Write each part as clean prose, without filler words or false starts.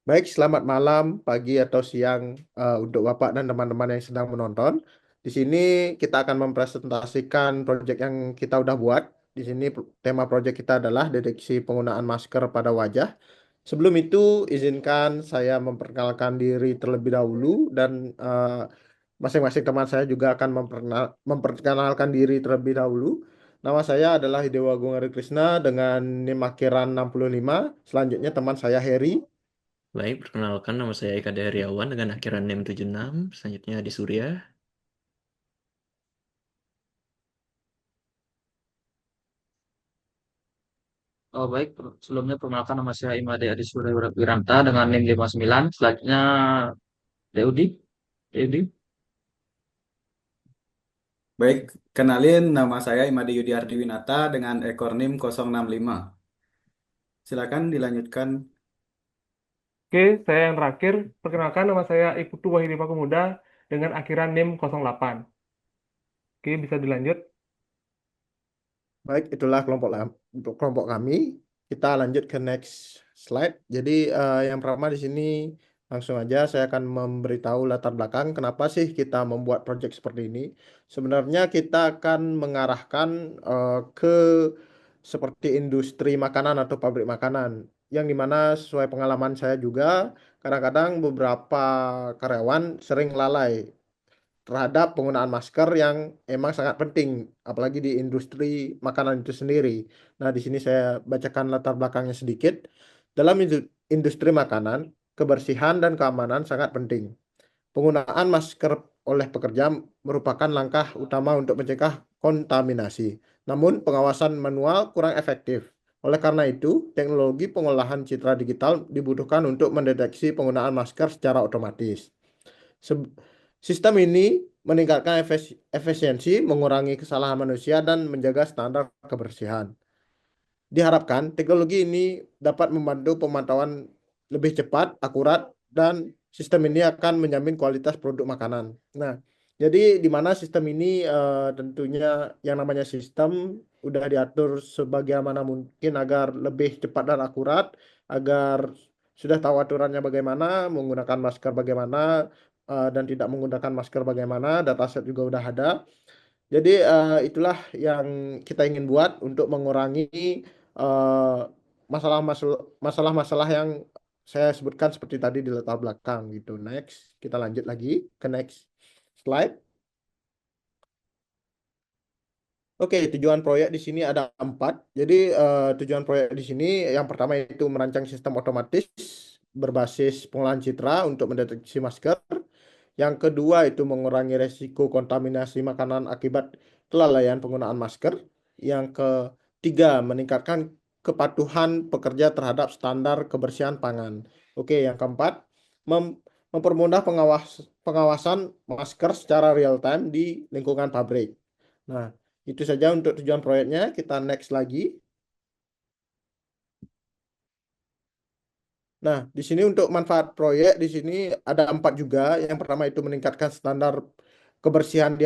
Baik, selamat malam, pagi atau siang untuk Bapak dan teman-teman yang sedang menonton. Di sini kita akan mempresentasikan proyek yang kita udah buat. Di sini tema proyek kita adalah deteksi penggunaan masker pada wajah. Sebelum itu, izinkan saya memperkenalkan diri terlebih dahulu dan masing-masing teman saya juga akan memperkenalkan diri terlebih dahulu. Nama saya adalah Hidewa Agung Hari Krisna dengan NIM akhiran 65. Selanjutnya teman saya Heri. Baik, perkenalkan nama saya Eka Heriawan dengan akhiran NIM 76, selanjutnya di Surya. Oh baik, sebelumnya perkenalkan nama saya Imade Adi Surya Wiranta dengan NIM 59. Selanjutnya Deudi. Deudi. Baik, kenalin nama saya Imade Yudi Ardiwinata dengan ekor NIM 065. Silakan dilanjutkan. Oke, saya yang terakhir. Perkenalkan nama saya Iputu Wahidi Pemuda dengan akhiran NIM 08. Oke, bisa dilanjut. Baik, itulah untuk kelompok kami. Kita lanjut ke next slide. Jadi yang pertama di sini langsung aja saya akan memberitahu latar belakang kenapa sih kita membuat proyek seperti ini. Sebenarnya kita akan mengarahkan ke seperti industri makanan atau pabrik makanan. Yang dimana sesuai pengalaman saya juga, kadang-kadang beberapa karyawan sering lalai terhadap penggunaan masker yang emang sangat penting, apalagi di industri makanan itu sendiri. Nah, di sini saya bacakan latar belakangnya sedikit. Dalam industri makanan, kebersihan dan keamanan sangat penting. Penggunaan masker oleh pekerja merupakan langkah utama untuk mencegah kontaminasi. Namun, pengawasan manual kurang efektif. Oleh karena itu, teknologi pengolahan citra digital dibutuhkan untuk mendeteksi penggunaan masker secara otomatis. Se- Sistem ini meningkatkan efisiensi, mengurangi kesalahan manusia, dan menjaga standar kebersihan. Diharapkan teknologi ini dapat membantu pemantauan lebih cepat, akurat, dan sistem ini akan menjamin kualitas produk makanan. Nah, jadi di mana sistem ini tentunya yang namanya sistem udah diatur sebagaimana mungkin agar lebih cepat dan akurat, agar sudah tahu aturannya bagaimana, menggunakan masker bagaimana, dan tidak menggunakan masker bagaimana, dataset juga udah ada. Jadi itulah yang kita ingin buat untuk mengurangi eh, masalah-masalah yang saya sebutkan seperti tadi di latar belakang gitu. Next, kita lanjut lagi ke next slide. Oke, tujuan proyek di sini ada 4. Jadi tujuan proyek di sini yang pertama itu merancang sistem otomatis berbasis pengolahan citra untuk mendeteksi masker. Yang kedua itu mengurangi resiko kontaminasi makanan akibat kelalaian penggunaan masker. Yang ketiga meningkatkan kepatuhan pekerja terhadap standar kebersihan pangan. Oke, yang keempat mempermudah pengawasan masker secara real time di lingkungan pabrik. Nah, itu saja untuk tujuan proyeknya. Kita next lagi. Nah, di sini untuk manfaat proyek di sini ada 4 juga. Yang pertama itu meningkatkan standar kebersihan di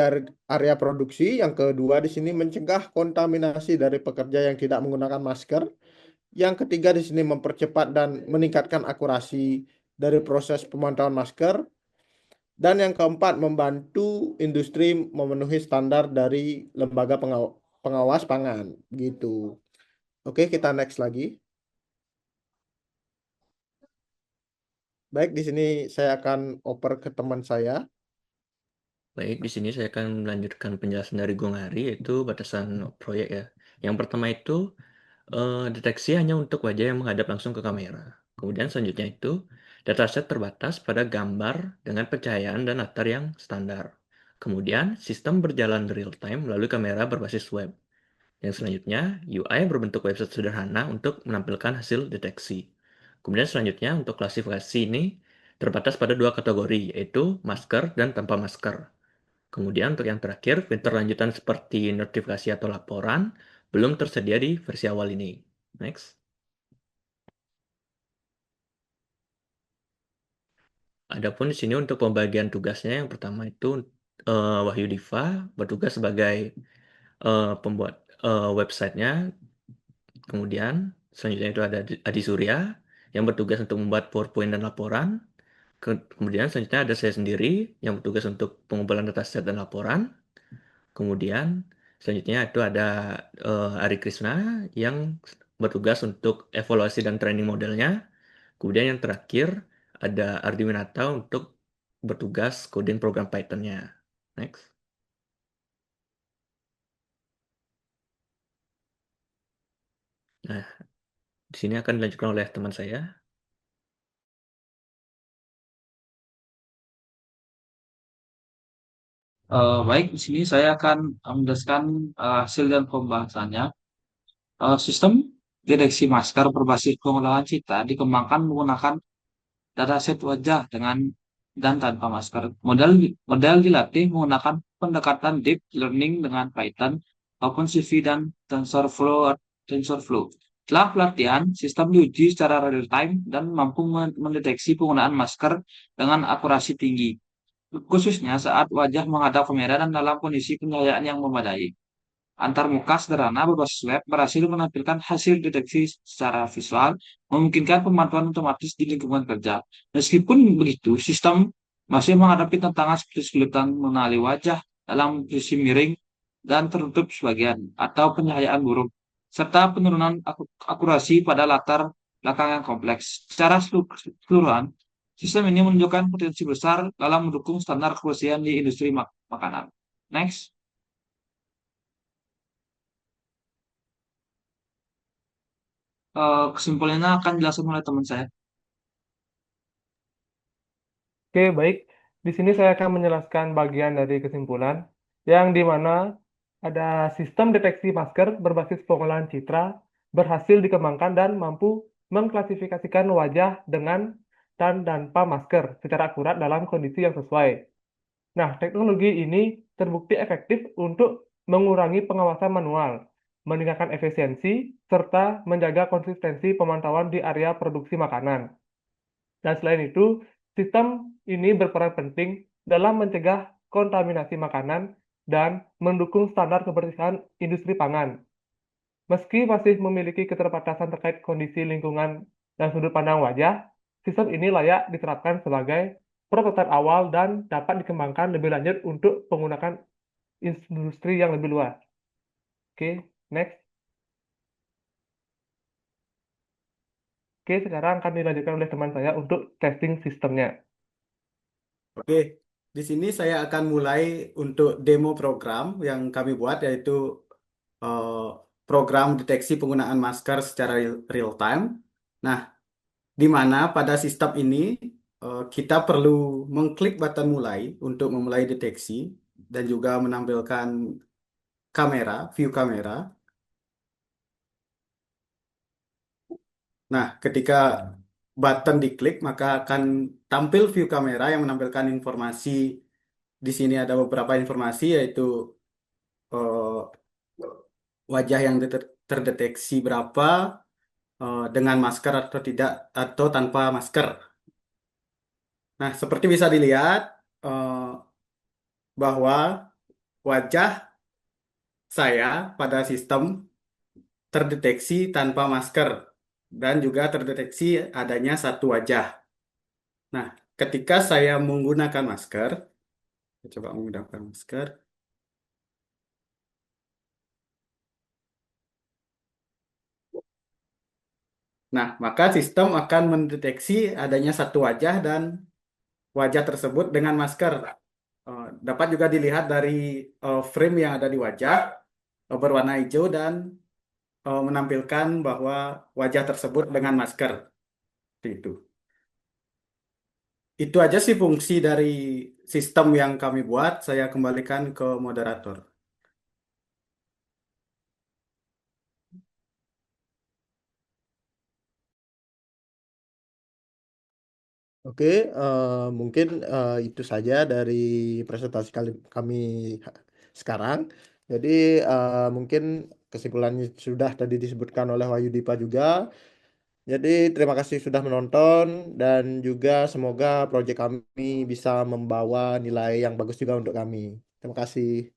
area produksi. Yang kedua di sini mencegah kontaminasi dari pekerja yang tidak menggunakan masker. Yang ketiga di sini mempercepat dan meningkatkan akurasi dari proses pemantauan masker. Dan yang keempat membantu industri memenuhi standar dari lembaga pengawas pangan gitu. Oke, kita next lagi. Baik, di sini saya akan oper ke teman saya. Baik, di sini saya akan melanjutkan penjelasan dari Gong Hari, yaitu batasan proyek ya. Yang pertama itu, deteksi hanya untuk wajah yang menghadap langsung ke kamera. Kemudian selanjutnya itu, dataset terbatas pada gambar dengan pencahayaan dan latar yang standar. Kemudian, sistem berjalan real time melalui kamera berbasis web. Yang selanjutnya, UI berbentuk website sederhana untuk menampilkan hasil deteksi. Kemudian selanjutnya untuk klasifikasi ini terbatas pada 2 kategori, yaitu masker dan tanpa masker. Kemudian untuk yang terakhir, fitur lanjutan seperti notifikasi atau laporan belum tersedia di versi awal ini. Next. Adapun di sini untuk pembagian tugasnya, yang pertama itu Wahyu Diva bertugas sebagai pembuat websitenya. Kemudian selanjutnya itu ada Adi Surya yang bertugas untuk membuat PowerPoint dan laporan. Kemudian selanjutnya ada saya sendiri yang bertugas untuk pengumpulan dataset dan laporan. Kemudian selanjutnya itu ada Ari Krishna yang bertugas untuk evaluasi dan training modelnya. Kemudian yang terakhir ada Ardi Winata untuk bertugas coding program Python-nya. Next. Nah, di sini akan dilanjutkan oleh teman saya. Baik, di sini saya akan menjelaskan hasil dan pembahasannya. Sistem deteksi masker berbasis pengolahan cita dikembangkan menggunakan dataset wajah dengan dan tanpa masker. Model dilatih menggunakan pendekatan deep learning dengan Python, OpenCV dan TensorFlow. Setelah pelatihan, sistem diuji secara real time dan mampu mendeteksi penggunaan masker dengan akurasi tinggi, khususnya saat wajah menghadap kamera dan dalam kondisi pencahayaan yang memadai. Antarmuka sederhana berbasis web berhasil menampilkan hasil deteksi secara visual, memungkinkan pemantauan otomatis di lingkungan kerja. Meskipun begitu, sistem masih menghadapi tantangan seperti kesulitan mengenali wajah dalam posisi miring dan tertutup sebagian, atau pencahayaan buruk, serta penurunan akurasi pada latar belakang yang kompleks. Secara keseluruhan, sistem ini menunjukkan potensi besar dalam mendukung standar kebersihan di industri makanan. Next. Kesimpulannya akan dijelaskan oleh teman saya. Oke, baik. Di sini saya akan menjelaskan bagian dari kesimpulan, yang di mana ada sistem deteksi masker berbasis pengolahan citra berhasil dikembangkan dan mampu mengklasifikasikan wajah dengan dan tanpa masker secara akurat dalam kondisi yang sesuai. Nah, teknologi ini terbukti efektif untuk mengurangi pengawasan manual, meningkatkan efisiensi, serta menjaga konsistensi pemantauan di area produksi makanan. Dan selain itu, sistem ini berperan penting dalam mencegah kontaminasi makanan dan mendukung standar kebersihan industri pangan. Meski masih memiliki keterbatasan terkait kondisi lingkungan dan sudut pandang wajah, sistem ini layak diterapkan sebagai prototipe awal dan dapat dikembangkan lebih lanjut untuk penggunaan industri yang lebih luas. Oke, next. Oke, sekarang akan dilanjutkan oleh teman saya untuk testing sistemnya. Oke, di sini saya akan mulai untuk demo program yang kami buat, yaitu eh, program deteksi penggunaan masker secara real time. Nah, di mana pada sistem ini kita perlu mengklik button mulai untuk memulai deteksi dan juga menampilkan kamera, view kamera. Nah, ketika button diklik, maka akan tampil view kamera yang menampilkan informasi. Di sini ada beberapa informasi, yaitu eh, wajah yang terdeteksi berapa, dengan masker atau tidak, atau tanpa masker. Nah, seperti bisa dilihat bahwa wajah saya pada sistem terdeteksi tanpa masker dan juga terdeteksi adanya satu wajah. Nah, ketika saya menggunakan masker, saya coba menggunakan masker. Nah, maka sistem akan mendeteksi adanya satu wajah dan wajah tersebut dengan masker. Dapat juga dilihat dari frame yang ada di wajah berwarna hijau dan menampilkan bahwa wajah tersebut dengan masker. Seperti itu. Itu aja sih fungsi dari sistem yang kami buat. Saya kembalikan ke moderator. Oke, mungkin itu saja dari presentasi kami sekarang. Jadi mungkin kesimpulannya sudah tadi disebutkan oleh Wahyu Dipa juga. Jadi terima kasih sudah menonton dan juga semoga proyek kami bisa membawa nilai yang bagus juga untuk kami. Terima kasih.